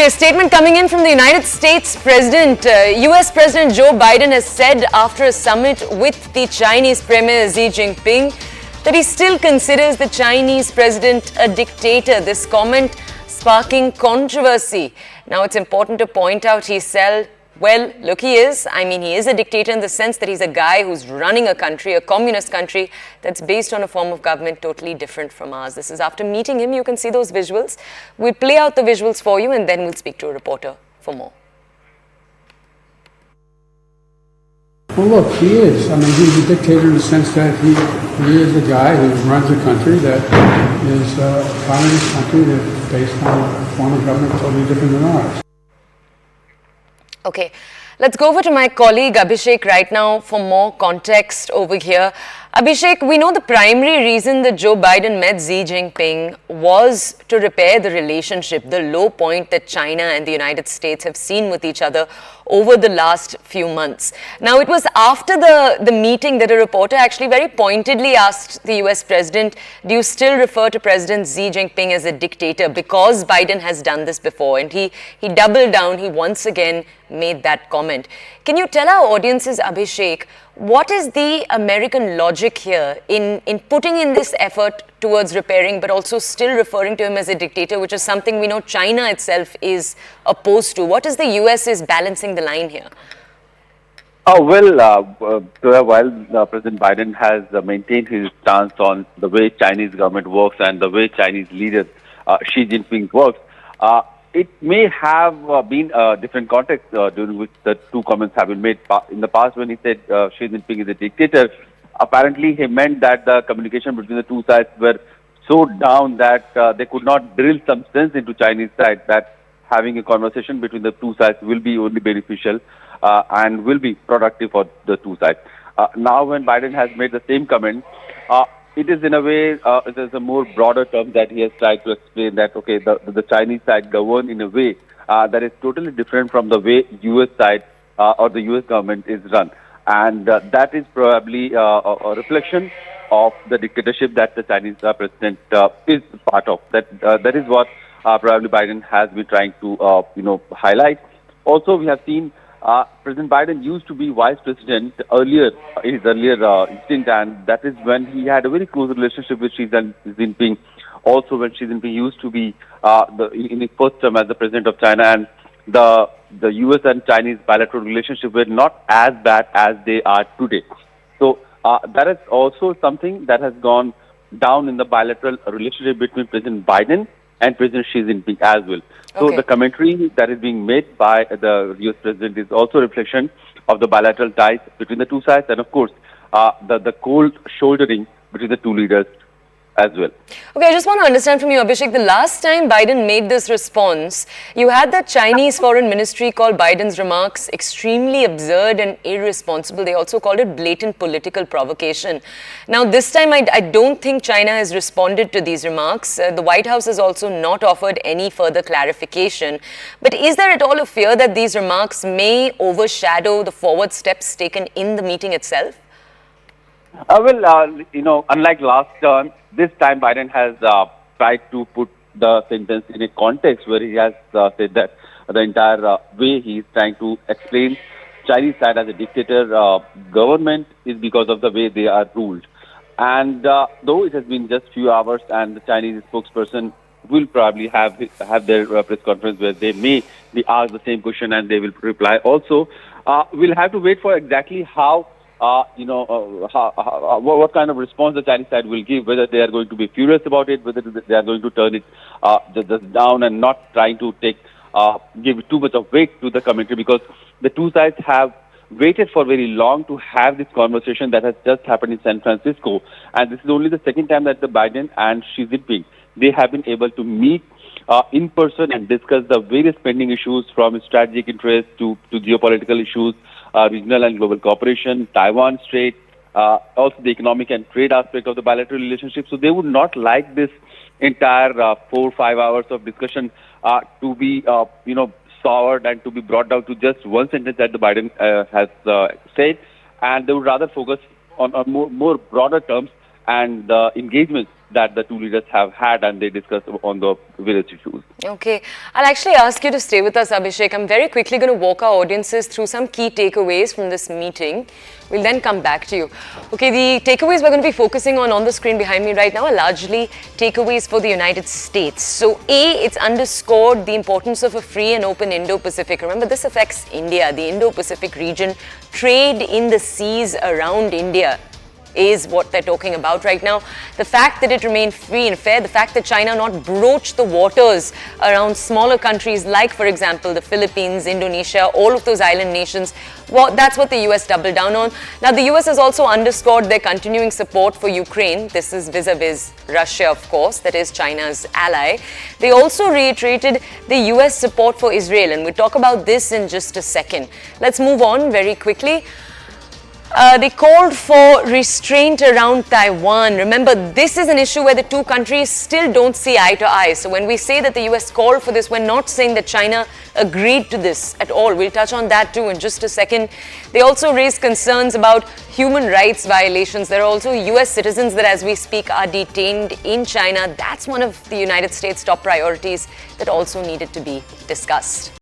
Okay, a statement coming in from the United States President. US President Joe Biden has said after a summit with the Chinese Premier Xi Jinping that he still considers the Chinese president a dictator. This comment sparking controversy. Now, it's important to point out he said, well, look, he is a dictator in the sense that he's a guy who's running a country, a communist country, that's based on a form of government totally different from ours. This is after meeting him. You can see those visuals. We'll play out the visuals for you and then we'll speak to a reporter for more. Well, look, he is. He's a dictator in the sense that he is a guy who runs a country that is a communist country that's based on a form of government totally different than ours. Okay, let's go over to my colleague Abhishek right now for more context over here. Abhishek, we know the primary reason that Joe Biden met Xi Jinping was to repair the relationship, the low point that China and the United States have seen with each other over the last few months. Now, it was after the meeting that a reporter actually very pointedly asked the US president, do you still refer to President Xi Jinping as a dictator? Because Biden has done this before. And he doubled down, he once again made that comment. Can you tell our audiences, Abhishek, what is the American logic here in putting in this effort towards repairing, but also still referring to him as a dictator, which is something we know China itself is opposed to? What is the US is balancing the line here? While President Biden has maintained his stance on the way Chinese government works and the way Chinese leader Xi Jinping works, it may have been a different context during which the two comments have been made. In the past, when he said Xi Jinping is a dictator, apparently he meant that the communication between the two sides were so down that they could not drill some sense into Chinese side, that having a conversation between the two sides will be only beneficial and will be productive for the two sides. Now, when Biden has made the same comment, it is in a way, it is a more broader term that he has tried to explain that, okay, the Chinese side govern in a way that is totally different from the way US side or the US government is run. And that is probably a reflection of the dictatorship that the Chinese president is part of. That is what probably Biden has been trying to, highlight. Also, we have seen President Biden used to be vice president in his earlier stint, and that is when he had a very close relationship with Xi Jinping. Also, when Xi Jinping used to be in his first term as the president of China, and the US and Chinese bilateral relationship were not as bad as they are today. So that is also something that has gone down in the bilateral relationship between President Biden and President Xi Jinping as well. So Okay. the commentary that is being made by the US president is also a reflection of the bilateral ties between the two sides, and of course, the cold shouldering between the two leaders as well. Okay, I just want to understand from you, Abhishek, the last time Biden made this response, you had that Chinese foreign ministry called Biden's remarks extremely absurd and irresponsible. They also called it blatant political provocation. Now, this time, I don't think China has responded to these remarks. The White House has also not offered any further clarification. But is there at all a fear that these remarks may overshadow the forward steps taken in the meeting itself? Unlike last time, this time Biden has tried to put the sentence in a context where he has said that the entire way he is trying to explain Chinese side as a dictator government is because of the way they are ruled. And though it has been just few hours, and the Chinese spokesperson will probably have their press conference where they may be asked the same question and they will reply. Also, we'll have to wait for exactly how what kind of response the Chinese side will give, whether they are going to be furious about it, whether they are going to turn it just down and not trying to give too much of weight to the commentary, because the two sides have waited for very long to have this conversation that has just happened in San Francisco. And this is only the second time that the Biden and Xi Jinping, they have been able to meet in person and discuss the various pending issues, from strategic interest to geopolitical issues, regional and global cooperation, Taiwan Strait, also the economic and trade aspect of the bilateral relationship. So they would not like this entire 4 or 5 hours of discussion to be, soured and to be brought down to just one sentence that the Biden has said, and they would rather focus on more broader terms and the engagements that the two leaders have had, and they discuss on the various issues. Okay, I'll actually ask you to stay with us, Abhishek. I'm very quickly going to walk our audiences through some key takeaways from this meeting. We'll then come back to you. Okay, the takeaways we're going to be focusing on the screen behind me right now are largely takeaways for the United States. So, A, it's underscored the importance of a free and open Indo-Pacific. Remember, this affects India, the Indo-Pacific region. Trade in the seas around India is what they're talking about right now. The fact that it remained free and fair, the fact that China not broached the waters around smaller countries like, for example, the Philippines, Indonesia, all of those island nations, well, that's what the US doubled down on. Now, the US has also underscored their continuing support for Ukraine. This is vis-a-vis Russia, of course, that is China's ally. They also reiterated the US support for Israel, and we'll talk about this in just a second. Let's move on very quickly. They called for restraint around Taiwan. Remember, this is an issue where the two countries still don't see eye to eye. So when we say that the US called for this, we're not saying that China agreed to this at all. We'll touch on that too in just a second. They also raised concerns about human rights violations. There are also US citizens that, as we speak, are detained in China. That's one of the United States' top priorities that also needed to be discussed.